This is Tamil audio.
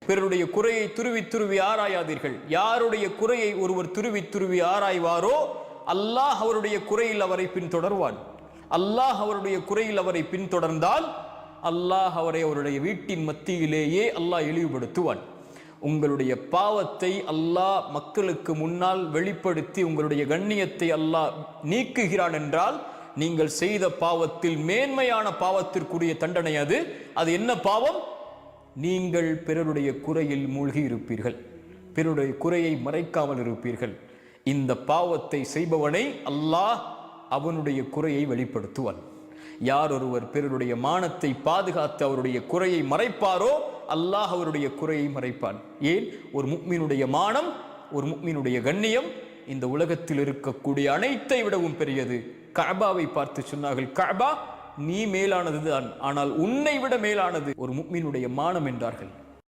பிறருடைய குறையை துருவி துருவி ஆராயாதீர்கள். யாருடைய குறையை ஒருவர் துருவி துருவி ஆராய்வாரோ அல்லாஹ் அவருடைய குறையில் அவரை பின்தொடர்வான். அல்லாஹ் அவருடைய குறையில் அவரை பின்தொடர்ந்தால் அல்லாஹ் அவரை அவருடைய வீட்டின் மத்தியிலேயே அல்லாஹ் இழிவுபடுத்துவான். உங்களுடைய பாவத்தை அல்லாஹ் மக்களுக்கு முன்னால் வெளிப்படுத்தி உங்களுடைய கண்ணியத்தை அல்லாஹ் நீக்குகிறான் என்றால் நீங்கள் செய்த பாவத்தில் மேன்மையான பாவத்திற்குரிய தண்டனை அது. அது என்ன பாவம்? நீங்கள் பிறருடைய குறையில் மூழ்கி இருப்பீர்கள், பிறருடைய குறையை மறைக்காமல் இருப்பீர்கள். இந்த பாவத்தை செய்பவனை அல்லாஹ் அவனுடைய குறையை வெளிப்படுத்துவான். யார் ஒருவர் பிறருடைய மானத்தை பாதுகாத்து அவருடைய குறையை மறைப்பாரோ அல்லாஹ் அவருடைய குறையை மறைப்பான். ஏன்? ஒரு முஃமினுடைய மானம், ஒரு முஃமினுடைய கண்ணியம் இந்த உலகத்தில் இருக்கக்கூடிய அனைத்தை விடவும் பெரியது. கஅபாவை பார்த்து சொன்னார்கள், கஅபா நீ மேலானதுதான், ஆனால் உன்னை விட மேலானது ஒரு முஃமினுடைய மானம் என்றார்கள்.